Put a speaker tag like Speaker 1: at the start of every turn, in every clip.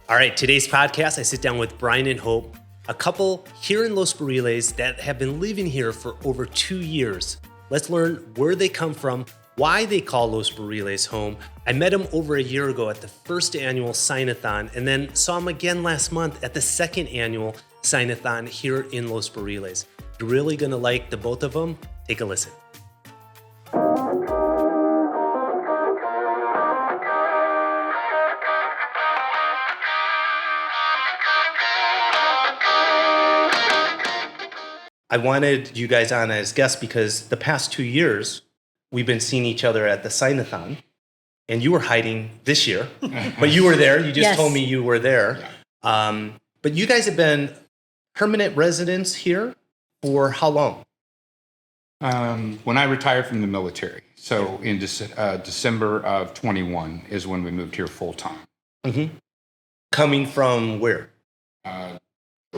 Speaker 1: All right, today's podcast, I sit down with Brian and Hope, a couple here in Los Bariles that have been living here for over 2 years. Let's learn where they come from, why they call Los Bariles home. I met them over a year ago at the first annual Sign-a-thon and then saw them again last month at the second annual Sign-a-thon here in Los Bariles. You're really gonna like the both of them. Take a listen. I wanted you guys on as guests because the past 2 years, we've been seeing each other at the Sign-a-thon, and you were hiding this year, but you were there. You just told me you were there. But you guys have been permanent residents here for how long?
Speaker 2: When I retired from the military. So in December of 21 is when we moved here full time.
Speaker 1: Mm-hmm. Coming from where?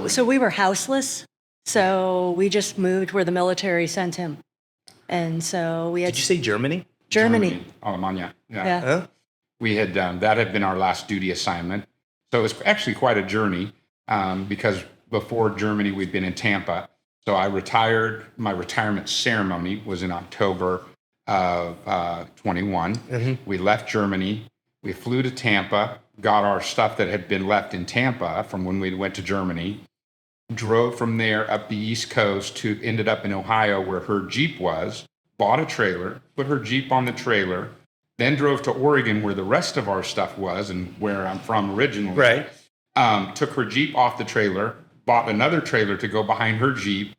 Speaker 3: So we were houseless. So we just moved where the military sent him. And so we had...
Speaker 1: Did you say Germany?
Speaker 3: Germany.
Speaker 2: Alemania.
Speaker 3: Yeah.
Speaker 1: Huh?
Speaker 2: We had, that had been our last duty assignment. So it was actually quite a journey because before Germany, we'd been in Tampa. So I retired. My retirement ceremony was in October of 21. Mm-hmm. We left Germany. We flew to Tampa, got our stuff that had been left in Tampa from when we went to Germany, drove from there up the East Coast ended up in Ohio where her Jeep was, bought a trailer, put her Jeep on the trailer, then drove to Oregon where the rest of our stuff was and where I'm from originally.
Speaker 1: Right.
Speaker 2: Took her Jeep off the trailer, bought another trailer to go behind her Jeep,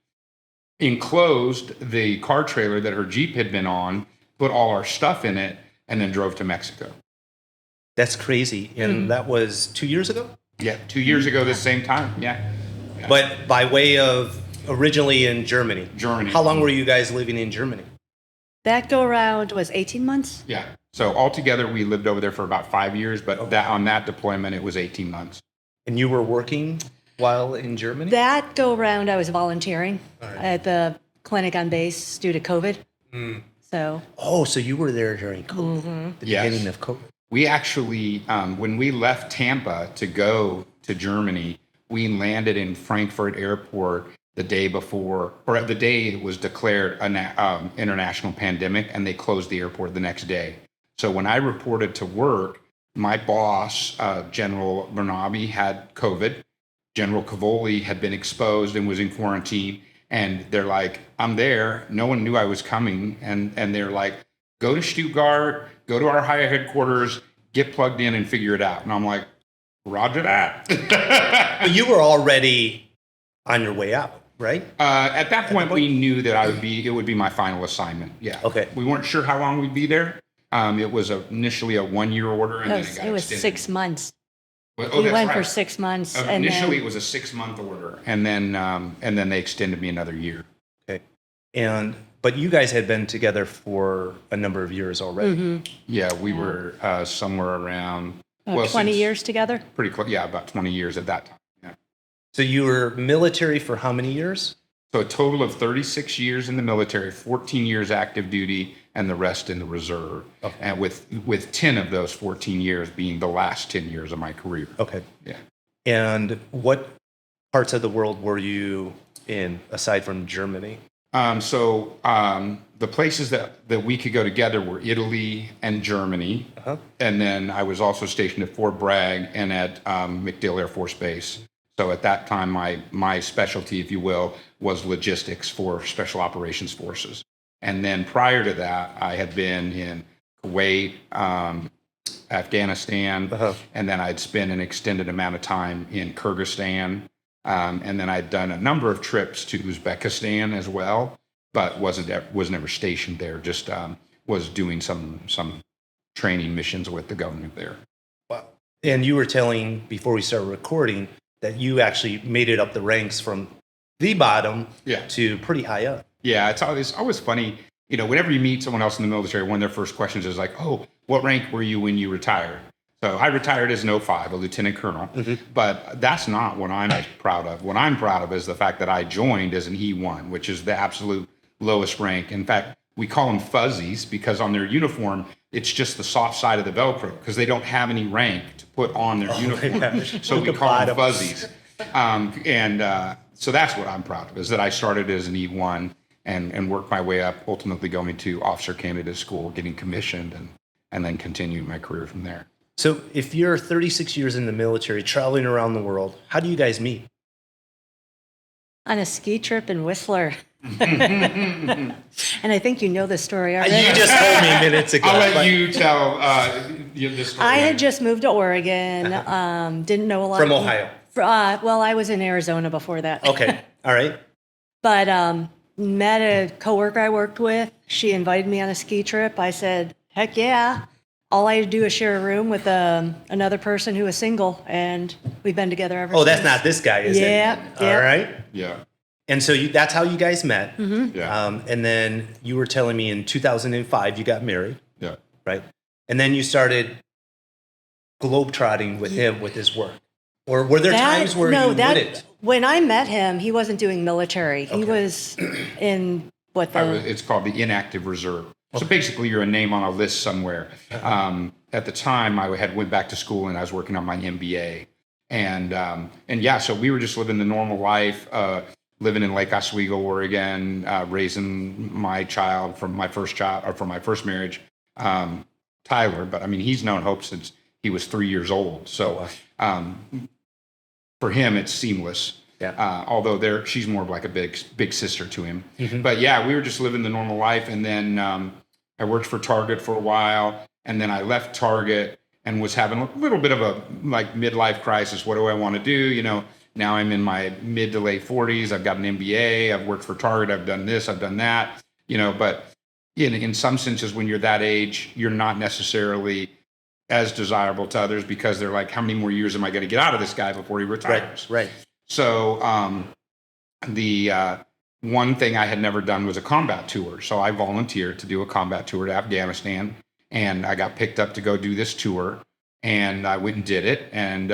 Speaker 2: enclosed the car trailer that her Jeep had been on, put all our stuff in it, and then drove to Mexico.
Speaker 1: That's crazy. And that was 2 years ago?
Speaker 2: Yeah, 2 years ago this same time, yeah.
Speaker 1: But by way of originally in Germany.
Speaker 2: Germany.
Speaker 1: How long were you guys living in Germany?
Speaker 3: That go around was 18 months.
Speaker 2: Yeah. So altogether, we lived over there for about 5 years, but on that deployment, it was 18 months.
Speaker 1: And you were working while in Germany?
Speaker 3: That go around, I was volunteering at the clinic on base due to COVID. So.
Speaker 1: Oh, so you were there during COVID, the beginning of COVID.
Speaker 2: We actually, when we left Tampa to go to Germany, we landed in Frankfurt Airport the day before, or the day it was declared an international pandemic, and they closed the airport the next day. So when I reported to work, my boss, General Bernabe, had COVID. General Cavoli had been exposed and was in quarantine. And they're like, I'm there. No one knew I was coming. And they're like, go to Stuttgart, go to our higher headquarters, get plugged in and figure it out. And I'm like, roger that.
Speaker 1: But you were already on your way out, right?
Speaker 2: At that point, we knew that it would be my final assignment. Yeah.
Speaker 1: Okay.
Speaker 2: We weren't sure how long we'd be there. It was initially a 1 year order, and then it got
Speaker 3: was
Speaker 2: extended.
Speaker 3: 6 months.
Speaker 2: Well,
Speaker 3: we went for 6 months. And
Speaker 2: initially,
Speaker 3: then,
Speaker 2: it was a 6 month order, and then they extended me another year.
Speaker 1: Okay. But you guys had been together for a number of years already.
Speaker 2: Yeah, we were somewhere around
Speaker 3: 20 years together.
Speaker 2: Pretty close. Yeah, about 20 years at that time. Yeah.
Speaker 1: So you were military for how many years?
Speaker 2: So a total of 36 years in the military, 14 years active duty, and the rest in the reserve. Okay. And with 10 of those 14 years being the last 10 years of my career.
Speaker 1: Okay.
Speaker 2: Yeah.
Speaker 1: And what parts of the world were you in aside from Germany?
Speaker 2: The places that we could go together were Italy and Germany. Uh-huh. And then I was also stationed at Fort Bragg and at MacDill Air Force Base. So at that time, my specialty, if you will, was logistics for Special Operations Forces. And then prior to that, I had been in Kuwait, Afghanistan, and then I'd spent an extended amount of time in Kyrgyzstan. And then I'd done a number of trips to Uzbekistan as well, but was never stationed there. Just was doing some training missions with the government there.
Speaker 1: Wow! And you were telling before we started recording that you actually made it up the ranks from the bottom to pretty high up.
Speaker 2: Yeah, it's always funny. You know, whenever you meet someone else in the military, one of their first questions is like, "Oh, what rank were you when you retired?" So I retired as an 05, a lieutenant colonel, but that's not what I'm proud of. What I'm proud of is the fact that I joined as an E1, which is the absolute lowest rank. In fact, we call them fuzzies because on their uniform, it's just the soft side of the Velcro because they don't have any rank to put on their uniform. So we call them fuzzies. So that's what I'm proud of, is that I started as an E1 and worked my way up, ultimately going to officer candidate school, getting commissioned, and then continued my career from there.
Speaker 1: So if you're 36 years in the military, traveling around the world, how do you guys meet?
Speaker 3: On a ski trip in Whistler. And I think you know this story already.
Speaker 1: You just told me minutes ago.
Speaker 2: I'll let you tell this story.
Speaker 3: I had just moved to Oregon, didn't know a lot.
Speaker 1: From Ohio?
Speaker 3: Well, I was in Arizona before that.
Speaker 1: Okay, all right.
Speaker 3: But met a coworker I worked with. She invited me on a ski trip. I said, heck yeah. All I had to do is share a room with another person who was single, and we've been together ever since.
Speaker 1: Oh, that's not this guy, is it?
Speaker 3: Yeah.
Speaker 1: All right.
Speaker 2: Yeah.
Speaker 1: And so that's how you guys met.
Speaker 3: Mm-hmm.
Speaker 2: Yeah.
Speaker 1: And then you were telling me in 2005 you got married.
Speaker 2: Yeah.
Speaker 1: Right? And then you started globetrotting with him with his work. Or were there times where you wouldn't?
Speaker 3: When I met him, he wasn't doing military. He was in
Speaker 2: it's called the inactive reserve. So basically, you're a name on a list somewhere. At the time, I went back to school and I was working on my MBA, and yeah, so we were just living the normal life, living in Lake Oswego, Oregon, raising my child from my first marriage, Tyler. But I mean, he's known Hope since he was 3 years old. So for him, it's seamless.
Speaker 1: Yeah.
Speaker 2: Although she's more of like a big sister to him.
Speaker 1: Mm-hmm.
Speaker 2: But yeah, we were just living the normal life. And then I worked for Target for a while. And then I left Target and was having a little bit of a like midlife crisis. What do I want to do? You know, now I'm in my mid to late 40s. I've got an MBA. I've worked for Target. I've done this. I've done that. You know, but in some senses, when you're that age, you're not necessarily as desirable to others because they're like, how many more years am I going to get out of this guy before he retires?
Speaker 1: Right.
Speaker 2: So the one thing I had never done was a combat tour. So I volunteered to do a combat tour to Afghanistan, and I got picked up to go do this tour, and I went and did it, and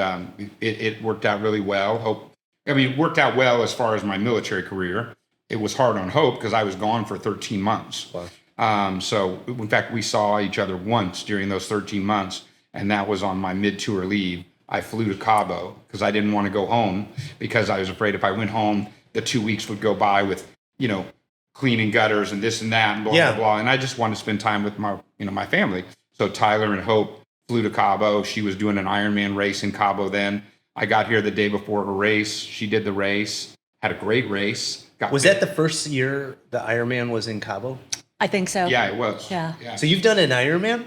Speaker 2: it worked out really well. It worked out well as far as my military career. It was hard on Hope because I was gone for 13 months. Wow. So in fact, we saw each other once during those 13 months, and that was on my mid-tour leave. I flew to Cabo because I didn't want to go home because I was afraid if I went home, the 2 weeks would go by with, you know, cleaning gutters and this and that and blah, blah, blah. And I just wanted to spend time with my family. So Tyler and Hope flew to Cabo. She was doing an Ironman race in Cabo then. I got here the day before her race. She did the race, had a great race.
Speaker 1: Was that the first year the Ironman was in Cabo?
Speaker 3: I think so.
Speaker 2: Yeah, it was.
Speaker 3: Yeah.
Speaker 1: So you've done an Ironman?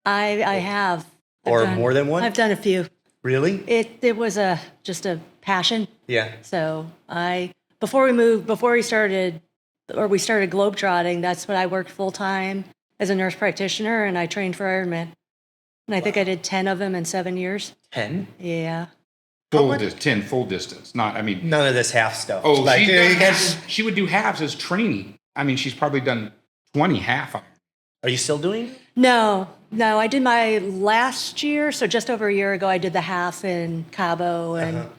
Speaker 3: I have.
Speaker 1: More than one?
Speaker 3: I've done a few.
Speaker 1: Really?
Speaker 3: It was just a passion.
Speaker 1: Yeah.
Speaker 3: So we started globetrotting, that's when I worked full time as a nurse practitioner, and I trained for Ironman. And I think I did 10 of them in 7 years.
Speaker 1: 10?
Speaker 3: Yeah.
Speaker 2: 10 full distance. None
Speaker 1: of this half stuff.
Speaker 2: Oh, she would do halves as training. I mean, she's probably done 20 half.
Speaker 1: Are you still doing it?
Speaker 3: No, I did my last year, so just over a year ago, I did the half in Cabo, and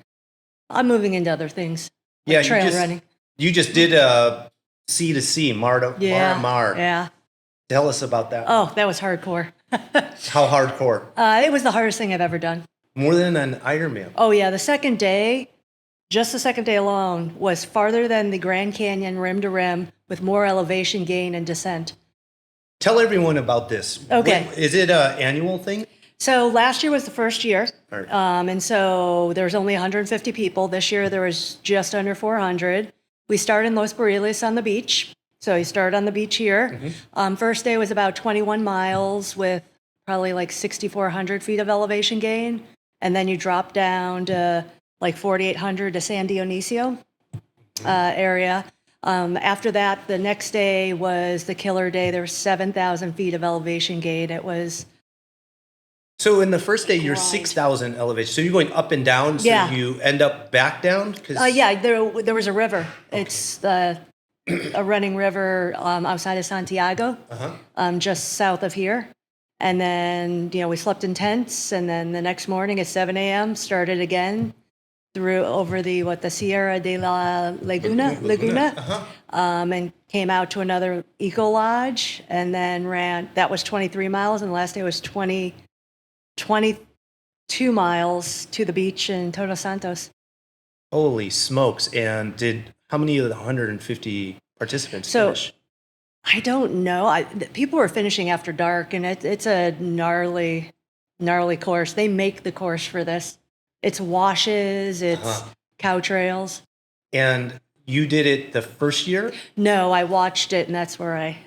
Speaker 3: I'm moving into other things. Like trail running.
Speaker 1: You just did sea to sea, Mar to Mar.
Speaker 3: Yeah.
Speaker 1: Tell us about that.
Speaker 3: Oh, that was hardcore.
Speaker 1: How hardcore?
Speaker 3: It was the hardest thing I've ever done.
Speaker 1: More than an Ironman.
Speaker 3: Oh yeah, the second day alone was farther than the Grand Canyon rim to rim with more elevation gain and descent.
Speaker 1: Tell everyone about this.
Speaker 3: Okay.
Speaker 1: Is it an annual thing?
Speaker 3: So last year was the first year.
Speaker 1: Right.
Speaker 3: And so there was only 150 people. This year there was just under 400. We started in Los Bariles on the beach. So you start on the beach here. Mm-hmm. First day was about 21 miles with probably like 6,400 feet of elevation gain. And then you drop down to like 4,800 to San Dionisio area. After that, the next day was the killer day. There was 7,000 feet of elevation gain. It was...
Speaker 1: So in the first day, you're 6,000 elevation. So you're going up and down, so you end up back down?
Speaker 3: There was a river. Okay. It's a running river outside of Santiago, just south of here. And then, we slept in tents, and then the next morning at 7 a.m. started again. through over the Sierra de la Laguna, and came out to another eco lodge, and then that was 23 miles, and the last day was 22 miles to the beach in Todos Santos.
Speaker 1: Holy smokes. And how many of the 150 participants finish?
Speaker 3: I don't know. People were finishing after dark, and it's a gnarly course. They make the course for this. It's washes, it's cow trails.
Speaker 1: And you did it the first year?
Speaker 3: No, I watched it, and that's where I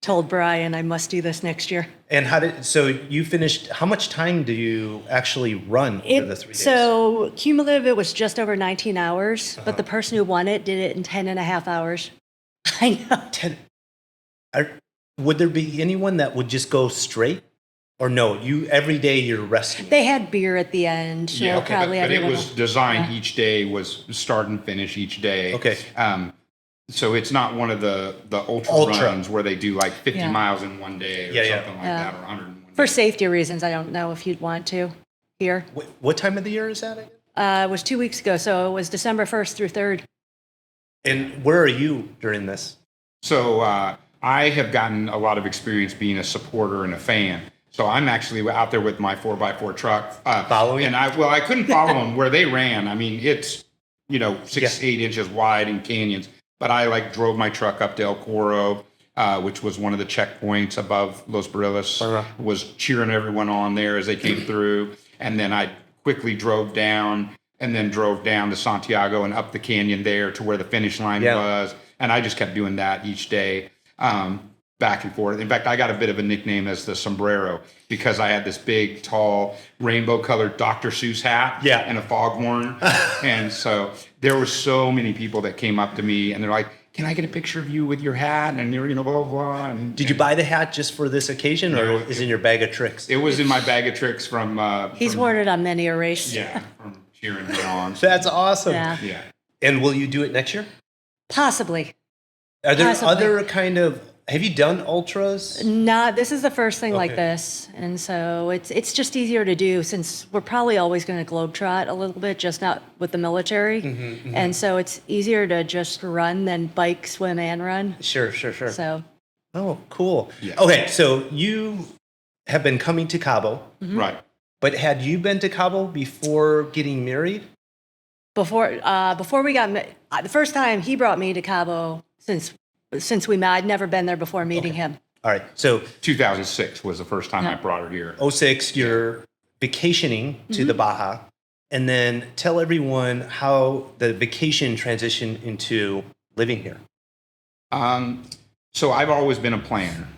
Speaker 3: told Brian I must do this next year.
Speaker 1: And so you finished, how much time do you actually run over the 3 days?
Speaker 3: So cumulative, it was just over 19 hours, but the person who won it did it in 10 and a half hours. I know. Would there be anyone that would just go straight? Or no, every day you're resting? They had beer at the end.
Speaker 2: Yeah, okay, but it was designed, each day was start and finish each day.
Speaker 1: Okay.
Speaker 2: So it's not one of the ultra runs where they do like 50 miles in one day or something like that, or 100 in one day.
Speaker 3: For safety reasons, I don't know if you'd want to here.
Speaker 1: What time of the year is that again?
Speaker 3: It was 2 weeks ago, so it was December 1st through 3rd.
Speaker 1: And where are you during this?
Speaker 2: So I have gotten a lot of experience being a supporter and a fan. So I'm actually out there with my 4x4 truck.
Speaker 1: Following?
Speaker 2: And I couldn't follow them where they ran. I mean, it's, 8 inches wide in canyons. But I drove my truck up to El Coro, which was one of the checkpoints above Los Barriles, was cheering everyone on there as they came through. And then I quickly drove down to Santiago and up the canyon there to where the finish line was. And I just kept doing that each day, back and forth. In fact, I got a bit of a nickname as the sombrero because I had this big, tall, rainbow-colored Dr. Seuss hat and a foghorn. And so there were so many people that came up to me and they're like, can I get a picture of you with your hat? And you're, blah, blah, blah. And,
Speaker 1: did you buy the hat just for this occasion, or is it in your bag of tricks?
Speaker 2: It was in my bag of tricks from...
Speaker 3: He's worn it on many a race.
Speaker 2: Yeah, from cheering me on.
Speaker 1: That's awesome.
Speaker 3: Yeah.
Speaker 1: And will you do it next year?
Speaker 3: Possibly.
Speaker 1: Are there other kind of... Have you done ultras?
Speaker 3: No, this is the first thing like this. And so it's just easier to do since we're probably always going to globetrot a little bit, just not with the military. And so it's easier to just run than bike, swim, and run.
Speaker 1: Sure.
Speaker 3: So.
Speaker 1: Oh, cool.
Speaker 2: Yeah.
Speaker 1: Okay, so you have been coming to Cabo.
Speaker 2: Right.
Speaker 1: But had you been to Cabo before getting married?
Speaker 3: Before we got married, the first time he brought me to Cabo since we met, I'd never been there before meeting him.
Speaker 1: All right, so
Speaker 2: 2006 was the first time I brought her here.
Speaker 1: 06, you're vacationing to the Baja, and then tell everyone how the vacation transitioned into living here.
Speaker 2: So I've always been a planner,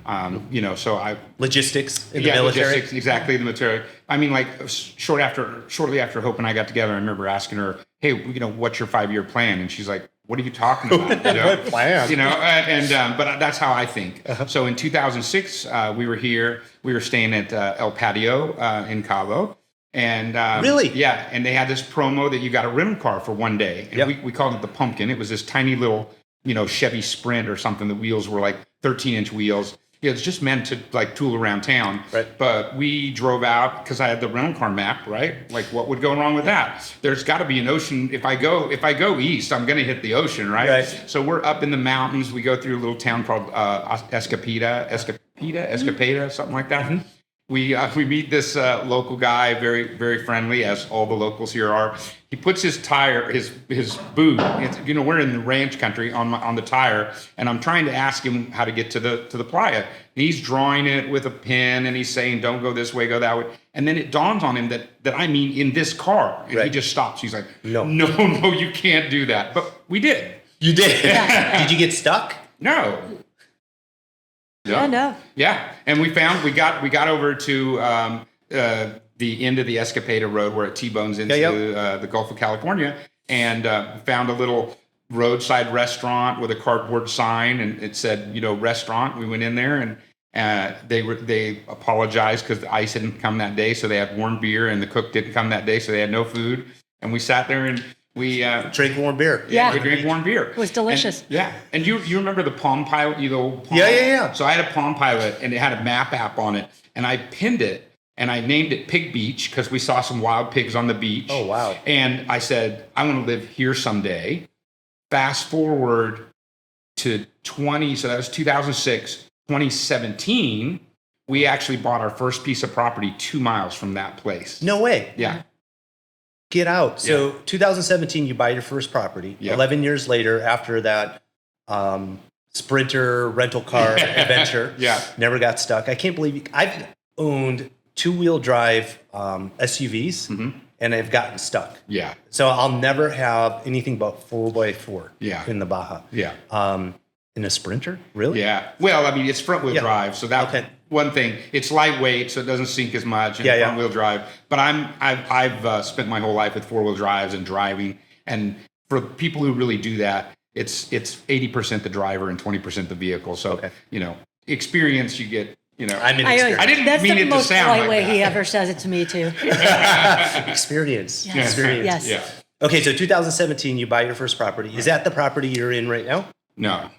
Speaker 2: so
Speaker 1: Logistics in the military?
Speaker 2: Logistics, exactly, the military. I mean, shortly after Hope and I got together, I remember asking her, hey, what's your 5-year plan? And she's like, what are you talking about?
Speaker 1: What plan?
Speaker 2: But that's how I think. So in 2006, we were here. We were staying at El Patio in Cabo. And
Speaker 1: really?
Speaker 2: Yeah. And they had this promo that you got a rental car for one day. And we called it the Pumpkin. It was this tiny little, Chevy Sprint or something. The wheels were like 13-inch wheels. It's just meant to tool around town.
Speaker 1: Right.
Speaker 2: But we drove out because I had the rental car map, right? What would go wrong with that? There's got to be an ocean. If I go east, I'm going to hit the ocean, right? So we're up in the mountains. We go through a little town called Escapeda, something like that. Mm-hmm. We meet this local guy, very, very friendly, as all the locals here are. He puts his tire, his boot. We're in the ranch country on the tire, and I'm trying to ask him how to get to the playa. And he's drawing it with a pen, and he's saying, "Don't go this way, go that way." And then it dawns on him that I mean in this car, and he just stops. He's like, "No, you can't do that." But we did.
Speaker 1: You did. Did you get stuck?
Speaker 2: No.
Speaker 3: No.
Speaker 2: Yeah, and we got over to the end of the Escapeda Road where it T-bones into the Gulf of California, and found a little roadside restaurant with a cardboard sign, and it said, restaurant. We went in there, and they apologized because the ice hadn't come that day, so they had warm beer, and the cook didn't come that day, so they had no food, and we sat there and we
Speaker 1: drink warm beer.
Speaker 3: Yeah,
Speaker 2: we drank warm beer.
Speaker 3: It was delicious.
Speaker 2: And you remember the Palm Pilot, the old Palm?
Speaker 1: Yeah.
Speaker 2: So I had a Palm Pilot, and it had a map app on it, and I pinned it And I named it Pig Beach because we saw some wild pigs on the beach.
Speaker 1: Oh, wow.
Speaker 2: And I said, I want to live here someday. Fast forward to so that was 2006, 2017, we actually bought our first piece of property 2 miles from that place.
Speaker 1: No way.
Speaker 2: Yeah.
Speaker 1: Get out. So 2017, you buy your first property.
Speaker 2: Yep.
Speaker 1: 11 years later, after that Sprinter rental car adventure, never got stuck. I can't believe I've owned 2-wheel drive SUVs and I've gotten stuck.
Speaker 2: Yeah.
Speaker 1: So I'll never have anything but 4x4 in the Baja.
Speaker 2: Yeah.
Speaker 1: In a Sprinter? Really?
Speaker 2: Yeah. Well, I mean, it's front-wheel drive, so that one thing. It's lightweight, so it doesn't sink as much. And front-wheel drive. But I've spent my whole life with 4-wheel drives and driving. And for people who really do that, it's 80% the driver and 20% the vehicle. So experience you get.
Speaker 1: I'm in experience.
Speaker 2: I didn't
Speaker 3: That's
Speaker 2: mean
Speaker 3: the
Speaker 2: it to
Speaker 3: most
Speaker 2: sound
Speaker 3: polite
Speaker 2: like
Speaker 3: way
Speaker 2: that.
Speaker 3: he ever says it to me too.
Speaker 1: Experience.
Speaker 3: Yes.
Speaker 1: Experience.
Speaker 3: Yes.
Speaker 2: Yeah.
Speaker 1: Okay, so 2017, you buy your first property. Is that the property you're in right now?
Speaker 2: No.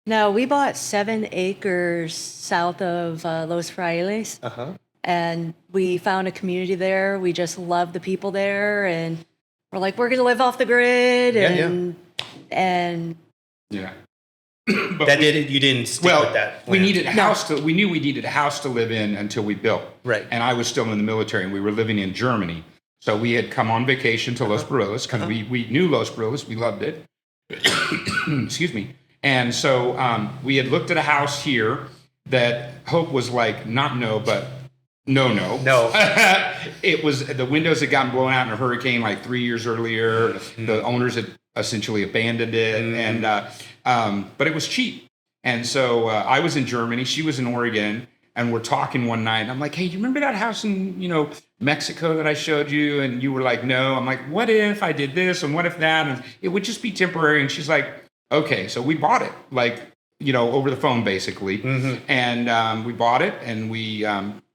Speaker 3: No, we bought 7 acres south of Los Barriles, and we found a community there. We just love the people there, and we're like, we're going to live off the grid, and
Speaker 1: But you didn't stick with that plan.
Speaker 2: we needed a house we knew we needed a house to live in until we built.
Speaker 1: Right.
Speaker 2: And I was still in the military and we were living in Germany. So we had come on vacation to Los Bariles because we knew Los Bariles. We loved it. Excuse me. And so we had looked at a house here that Hope was like, not no, but no. It was, the windows had gotten blown out in a hurricane like 3 years earlier. The owners had essentially abandoned it. And but it was cheap. And so I was in Germany, she was in Oregon, and we're talking one night. I'm like, hey, do you remember that house in, Mexico that I showed you? And you were like, no. I'm like, what if I did this and what if that? And it would just be temporary. And she's like, okay. So we bought it, like, over the phone basically. And we bought it and we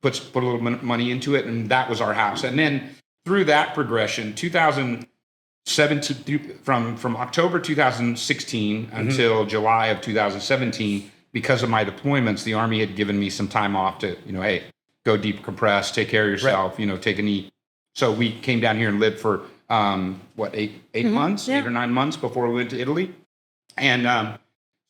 Speaker 2: put a little money into it, and that was our house. And then through that progression, 2017, from October 2016 until July of 2017, because of my deployments, the Army had given me some time off to, hey, go decompress, take care of yourself, take a knee. So we came down here and lived for, 8 months, 8 or 9 months before we went to Italy. And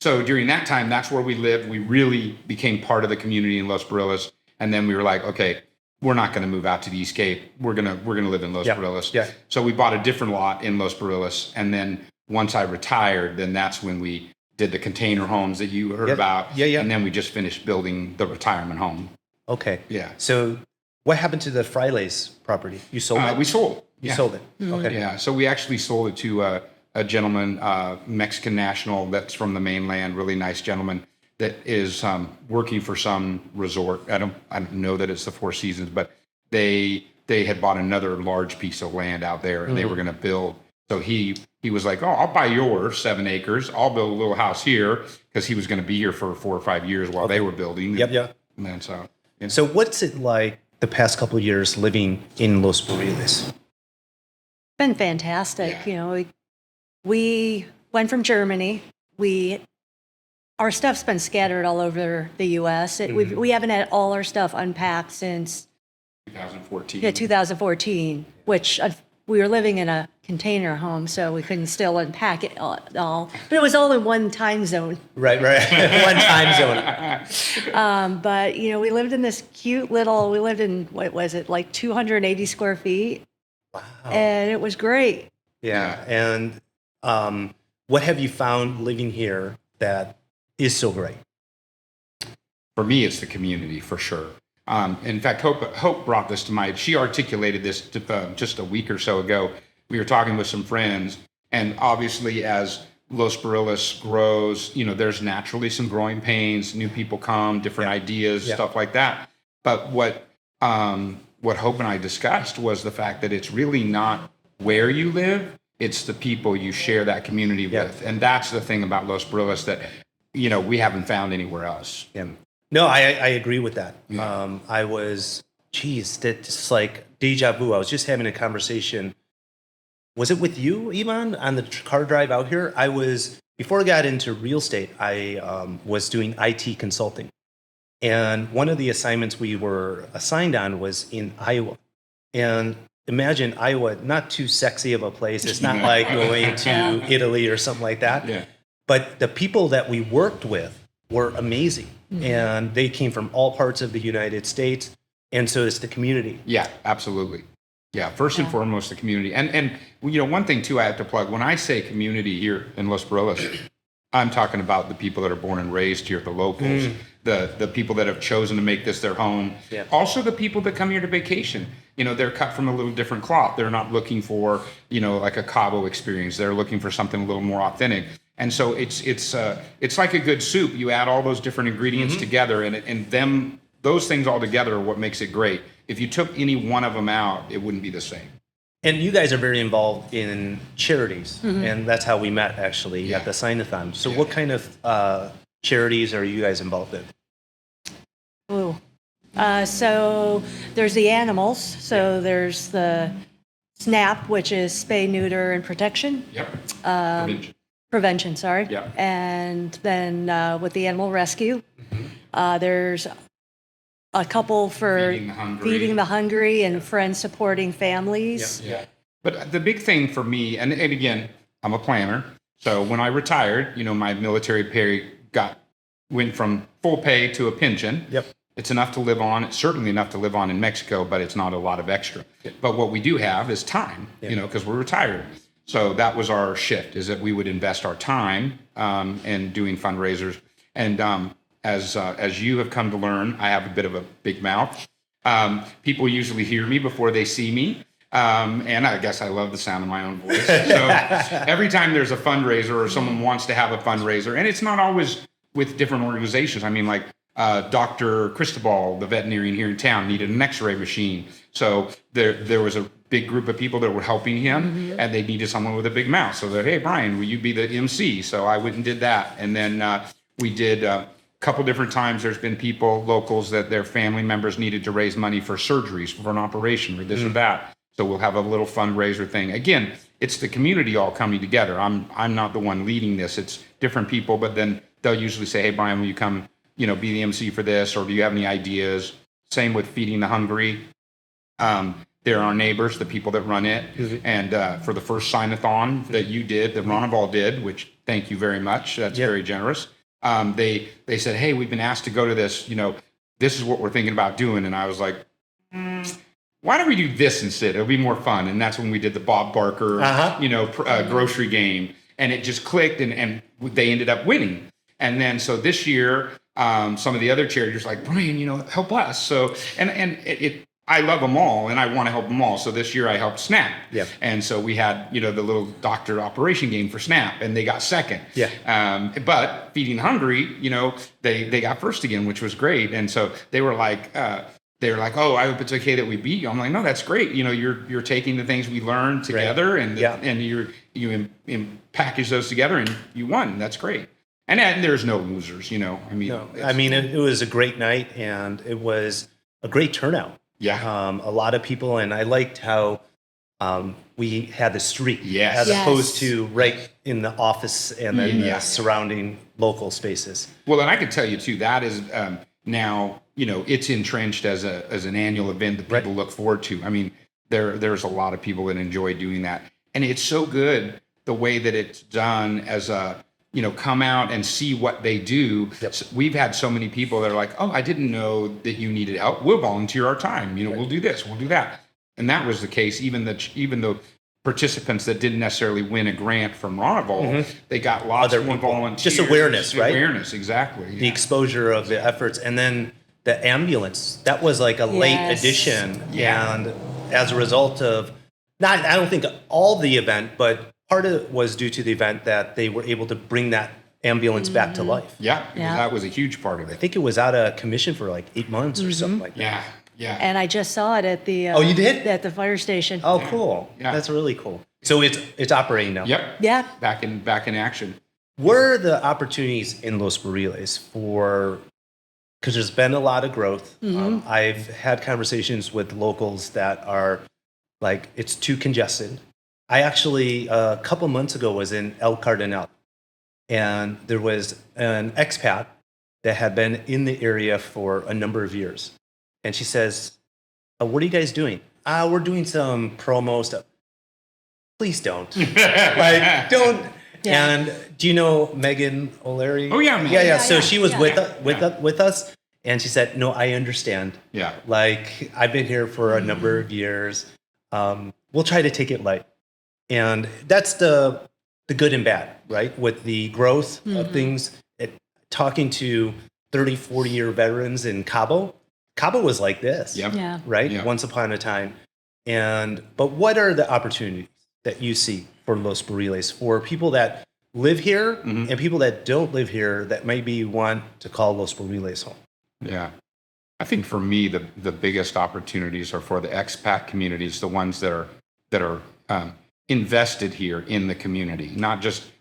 Speaker 2: so during that time, that's where we lived. We really became part of the community in Los Bariles. And then we were like, okay, we're not going to move out to the East Cape. We're gonna live in Los Bariles. Yeah. So we bought a different lot in Los Bariles, and then once I retired, then that's when we did the container homes that you heard about. Yeah. And then we just finished building the retirement home.
Speaker 1: Okay.
Speaker 2: Yeah.
Speaker 1: So what happened to the Frailes property? You sold it?
Speaker 2: We sold.
Speaker 1: You sold it. Okay.
Speaker 2: Yeah. So we actually sold it to a gentleman, Mexican national that's from the mainland, really nice gentleman, that is working for some resort. I don't know that it's the Four Seasons, but they had bought another large piece of land out there, and they were going to build. So he was like, oh, I'll buy yours, 7 acres. I'll build a little house here, because he was going to be here for 4 or 5 years while they were building.
Speaker 1: Yep.
Speaker 2: And then
Speaker 1: So what's it like the past couple of years living in Los Bariles?
Speaker 3: Been fantastic.
Speaker 2: Yeah.
Speaker 3: We went from Germany. Our stuff's been scattered all over the U.S. We haven't had all our stuff unpacked since
Speaker 2: 2014.
Speaker 3: Yeah, 2014, which we were living in a container home, so we couldn't still unpack it all. But it was all in one time zone.
Speaker 1: Right. One time zone.
Speaker 3: But, we lived in this cute little, we lived in, what was it, like 280 square feet.
Speaker 1: Wow.
Speaker 3: And it was great.
Speaker 1: Yeah. And what have you found living here that is so great?
Speaker 2: For me, it's the community, for sure. In fact, Hope brought this to mind. She articulated this just a week or so ago. We were talking with some friends, and obviously as Los Bariles grows, there's naturally some growing pains. New people come, different ideas, stuff like that. But what Hope and I discussed was the fact that it's really not where you live, it's the people you share that community with. And that's the thing about Los Bariles that, we haven't found anywhere else.
Speaker 1: Yeah. No, I agree with that.
Speaker 2: Yeah.
Speaker 1: It's like deja vu. I was just having a conversation. Was it with you, Iman, on the car drive out here? Before I got into real estate, I was doing IT consulting. And one of the assignments we were assigned on was in Iowa. And imagine Iowa, not too sexy of a place. It's not like going to Italy or something like that.
Speaker 2: Yeah.
Speaker 1: But the people that we worked with were amazing. And they came from all parts of the United States. And so it's the community.
Speaker 2: Yeah, absolutely. Yeah, first and foremost, the community. And one thing too I have to plug, when I say community here in Los Barriles, I'm talking about the people that are born and raised here, the locals, the people that have chosen to make this their home.
Speaker 1: Yeah.
Speaker 2: Also the people that come here to vacation. They're cut from a little different cloth. They're not looking for, like a Cabo experience. They're looking for something a little more authentic. And so it's like a good soup. You add all those different ingredients together, and those things all together are what makes it great. If you took any one of them out, it wouldn't be the same.
Speaker 1: And you guys are very involved in charities. And that's how we met, actually, at the Sign-a-thon. So what kind of charities are you guys involved in?
Speaker 3: Ooh. So there's the animals. So there's the SNAP, which is spay, neuter, and protection.
Speaker 2: Yep.
Speaker 3: Prevention, sorry.
Speaker 2: Yeah.
Speaker 3: And then with the animal rescue, there's a couple for feeding the hungry and friends supporting families.
Speaker 2: Yeah. But the big thing for me, and again, I'm a planner. So when I retired, my military pay went from full pay to a pension.
Speaker 1: Yep.
Speaker 2: It's enough to live on. It's certainly enough to live on in Mexico, but it's not a lot of extra. But what we do have is time, because we're retired. So that was our shift, is that we would invest our time in doing fundraisers. And as you have come to learn, I have a bit of a big mouth. People usually hear me before they see me. And I guess I love the sound of my own voice. So every time there's a fundraiser or someone wants to have a fundraiser, and it's not always with different organizations. I mean, like Dr. Cristobal, the veterinarian here in town, needed an x-ray machine. So there was a big group of people that were helping him, and they needed someone with a big mouth. So they're, hey, Brian, will you be the MC? So I went and did that. And then we did couple different times. There's been people, locals, that their family members needed to raise money for surgeries, for an operation, or this or that. So we'll have a little fundraiser thing. Again, it's the community all coming together. I'm not the one leading this. It's different people, but then they'll usually say, hey, Brian, will you come, be the MC for this, or do you have any ideas? Same with feeding the hungry. They're our neighbors, the people that run it. And for the first sign-a-thon that you did, that Ronival did, which thank you very much. That's very generous. They said, hey, we've been asked to go to this, this is what we're thinking about doing. And I was like, why don't we do this instead? It'll be more fun. And that's when we did the Bob Barker, grocery game. And it just clicked, and they ended up winning. And then, so this year, some of the other charities were like, Brian, help us. So, and I love them all, and I want to help them all. So this year I helped SNAP.
Speaker 1: Yeah.
Speaker 2: And so we had, the little doctor operation game for SNAP, and they got second.
Speaker 1: Yeah.
Speaker 2: But Feeding Hungry, they got first again, which was great. And so they were like, oh, I hope it's okay that we beat you. I'm like, no, that's great. You're taking the things we learned together, and you package those together, and you won. That's great. And there's no losers,
Speaker 1: it was a great night, and it was a great turnout.
Speaker 2: Yeah.
Speaker 1: A lot of people, and I liked how we had the street as opposed to right in the office and then the surrounding local spaces.
Speaker 2: Well, and I can tell you too, that is now, it's entrenched as an annual event that people look forward to. I mean, there's a lot of people that enjoy doing that. And it's so good the way that it's done as a, come out and see what they do.
Speaker 1: Yep.
Speaker 2: So we've had so many people that are like, oh, I didn't know that you needed help. We'll volunteer our time. We'll do this, we'll do that. And that was the case. Even the participants that didn't necessarily win a grant from Ronival, they got lots of volunteers.
Speaker 1: Just awareness, right?
Speaker 2: Awareness, exactly.
Speaker 1: The exposure of the efforts. And then the ambulance, that was like a late addition.
Speaker 2: Yeah.
Speaker 1: And as a result of, I don't think all the event, but part of it was due to the event that they were able to bring that ambulance back to life.
Speaker 2: Yeah, that was a huge part of
Speaker 1: I
Speaker 2: it.
Speaker 1: think it was out of commission for like 8 months or something like that.
Speaker 2: Yeah.
Speaker 3: And I just saw it at the
Speaker 1: Oh, you did?
Speaker 3: at the fire station.
Speaker 1: Oh, cool.
Speaker 2: Yeah.
Speaker 1: That's really cool. So it's operating now.
Speaker 2: Yep.
Speaker 3: Yeah.
Speaker 2: Back in action.
Speaker 1: What are the opportunities in Los Bariles because there's been a lot of growth. I've had conversations with locals that are like, it's too congested. I actually, a couple months ago, was in El Cardinal, and there was an expat that had been in the area for a number of years. And she says, what are you guys doing? We're doing some promo stuff. Please don't. Like, don't. Yeah. And do you know Megan O'Leary?
Speaker 2: Oh, yeah.
Speaker 1: Yeah. So she was with us. And she said, no, I understand.
Speaker 2: Yeah.
Speaker 1: Like, I've been here for a number of years. We'll try to take it light. And that's the good and bad, right? With the growth of things, talking to 30, 40-year veterans in Cabo was like this, right? Yeah. Once upon a time. But what are the opportunities that you see for Los Bariles, for people that live here and people that don't live here that maybe want to call Los Bariles home?
Speaker 2: Yeah. I think for me, the biggest opportunities are for the expat communities, the ones that are invested here in the community.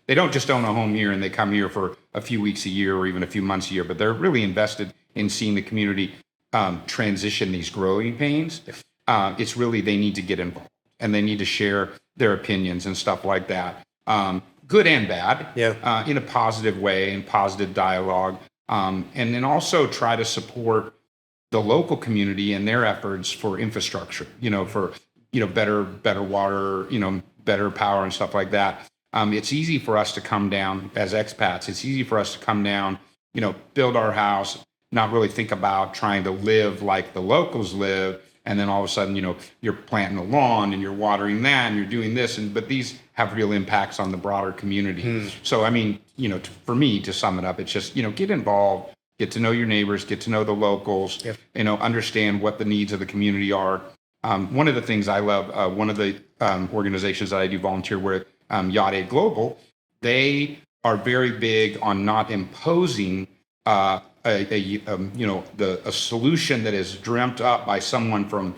Speaker 2: They don't just own a home here and they come here for a few weeks a year or even a few months a year, but they're really invested in seeing the community transition these growing pains. It's really, they need to get involved and they need to share their opinions and stuff like that. Good and bad, in a positive way and positive dialogue. And then also try to support the local community and their efforts for infrastructure, for, better water, better power and stuff like that. It's easy for us to come down as expats. It's easy for us to come down, build our house, not really think about trying to live like the locals live. And then all of a sudden, you're planting a lawn and you're watering that and you're doing this. But these have real impacts on the broader community. So, I mean, for me, to sum it up, it's just, get involved, get to know your neighbors, get to know the locals, understand what the needs of the community are. One of the things I love, one of the organizations that I do volunteer with, Yacht Aid Global, they are very big on not imposing a solution that is dreamt up by someone from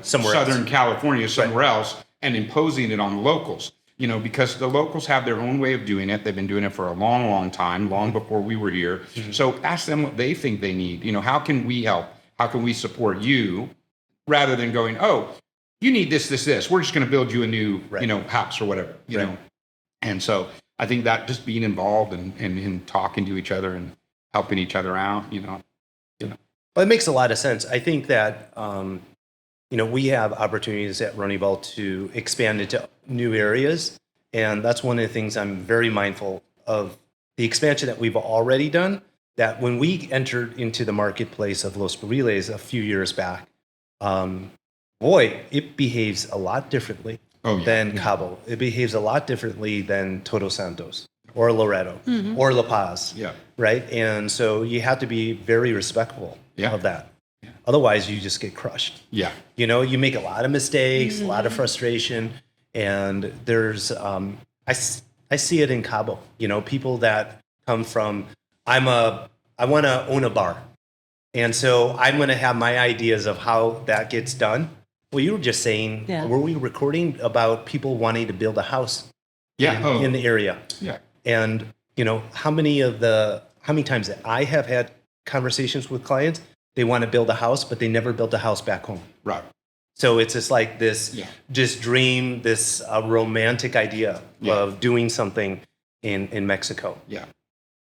Speaker 2: Southern California, somewhere else, and imposing it on the locals. Because the locals have their own way of doing it. They've been doing it for a long, long time, long before we were here. So ask them what they think they need. How can we help? How can we support you? Rather than going, oh, you need this. We're just going to build you a new, house or whatever, know. And so I think that just being involved and talking to each other and helping each other out, Well,
Speaker 1: it makes a lot of sense. I think that, we have opportunities at Runnyball to expand into new areas. And that's one of the things I'm very mindful of, the expansion that we've already done, that when we entered into the marketplace of Los Bariles a few years back, it behaves a lot differently than Cabo. It behaves a lot differently than Todos Santos or Loreto or La Paz. Yeah. Right. And so you have to be very respectful of that. Yeah. Otherwise, you just get crushed. Yeah. You make a lot of mistakes, a lot of frustration. And there's, I see it in Cabo, people that come from, I want to own a bar. And so I'm going to have my ideas of how that gets done. Well, you were just saying, were we recording about people wanting to build a house in the area? Yeah. And, how many times that I have had conversations with clients, they want to build a house, but they never built a house back home. Right. So it's just like this, just dream, this romantic idea of doing something in Mexico. Yeah.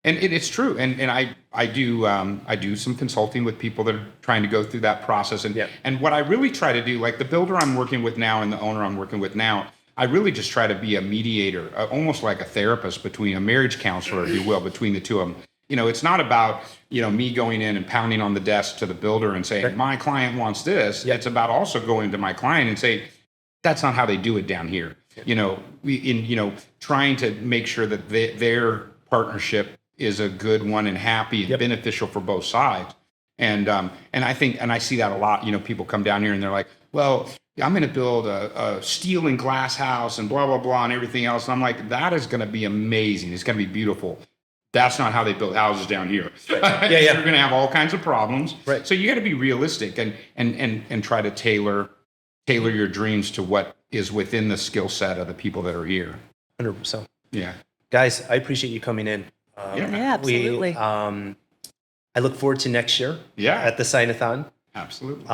Speaker 1: And it's true. And I do some consulting with people that are trying to go through that process. And what I really try to do, like the builder I'm working with now and the owner I'm working with now, I really just try to be a mediator, almost like a therapist between a marriage counselor, if you will, between the two of them. It's not about, me going in and pounding on the desk to the builder and saying, my client wants this. It's about also going to my client and say, that's not how they do it down here. Trying to make sure that their partnership is a good one and happy and beneficial for both sides. And I think, and I see that a lot, people come down here and they're like, well, I'm going to build a steel and glass house and blah, blah, blah, and everything else. And I'm like, that is going to be amazing. It's going to be beautiful. That's not how they build houses down here. Right. You're going to have all kinds of problems. Right. So you got to be realistic and try to tailor your dreams to what is within the skill set of the people that are here. 100%. Yeah. Guys, I appreciate you coming in.
Speaker 3: Absolutely.
Speaker 1: I look forward to next year at the Sign-a-thon. Absolutely.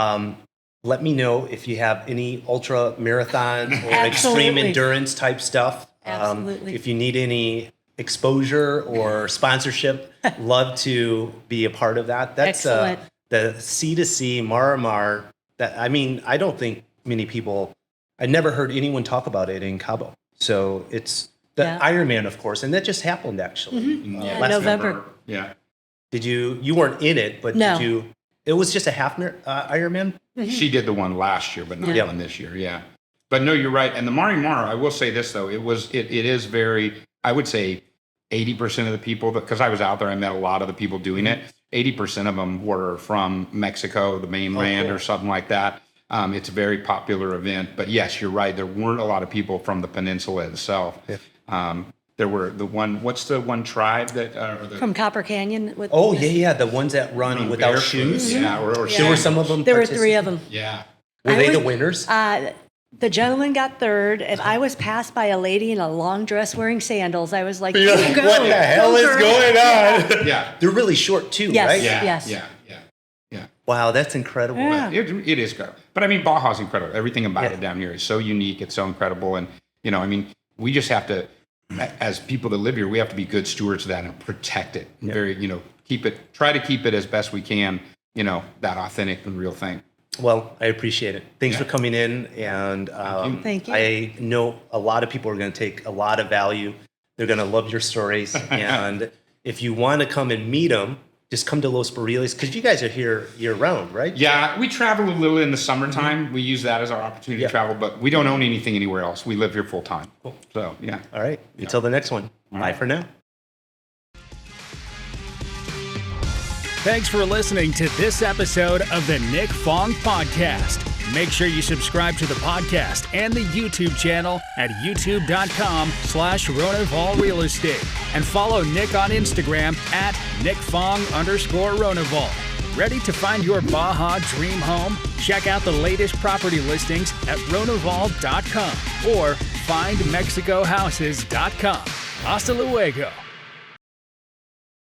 Speaker 1: Let me know if you have any ultra marathon or extreme endurance type stuff. Absolutely. If you need any exposure or sponsorship, love to be a part of that. That's
Speaker 3: Excellent.
Speaker 1: The C2C Mar. That I don't think many people. I never heard anyone talk about it in Cabo. So it's the Ironman, of course, and that just happened actually last
Speaker 3: November.
Speaker 2: Yeah.
Speaker 1: Did you weren't in it, but
Speaker 3: No.
Speaker 1: did you? It was just a half Ironman.
Speaker 2: She did the one last year, but not the one this year. Yeah. But no, you're right. And the Mari Mar, I will say this though, it is very, I would say 80% of the people, because I was out there, I met a lot of the people doing it. 80% of them were from Mexico, the mainland, or something like that. It's a very popular event. But yes, you're right. There weren't a lot of people from the peninsula itself. Yeah. There were what's the one tribe that
Speaker 3: From Copper Canyon. With
Speaker 1: Oh yeah, the ones that run without
Speaker 2: barefoot.
Speaker 1: shoes.
Speaker 2: Yeah, or
Speaker 1: There were some of them.
Speaker 3: There were 3 of them.
Speaker 2: Yeah.
Speaker 1: Were they the winners?
Speaker 3: The gentleman got third, and I was passed by a lady in a long dress wearing sandals. I was like,
Speaker 1: You're
Speaker 3: "You
Speaker 1: like,
Speaker 3: go,
Speaker 1: what the hell
Speaker 3: go,
Speaker 1: is
Speaker 3: girl."
Speaker 1: going on?
Speaker 2: Yeah.
Speaker 1: They're really short too,
Speaker 3: Yes.
Speaker 1: right?
Speaker 2: Yeah.
Speaker 3: Yes.
Speaker 2: Yeah.
Speaker 1: Wow, that's incredible.
Speaker 3: Yeah.
Speaker 2: It is incredible. But I mean, Baja's incredible. Everything about it down here is so unique. It's so incredible. And, we just have to, as people that live here, we have to be good stewards of that and protect it. And try to keep it as best we can, that authentic and real thing.
Speaker 1: Well, I appreciate it. Thanks for coming in. And
Speaker 3: Thank you.
Speaker 1: I know a lot of people are going to take a lot of value. They're going to love your stories. And if you want to come and meet them, just come to Los Bariles, because you guys are here year round, right?
Speaker 2: Yeah, we travel a little in the summertime. We use that as our opportunity to travel, but we don't own anything anywhere else. We live here full time. Cool. So, yeah.
Speaker 1: All right. Until the next one. Bye for now.
Speaker 4: Thanks for listening to this episode of the Nick Fong Podcast. Make sure you subscribe to the podcast and the YouTube channel at youtube.com/Ronaval Real Estate and follow Nick on Instagram at NickFong_Ronaval. Ready to find your Baja dream home? Check out the latest property listings at Ronaval.com or findmexicohouses.com. Hasta luego.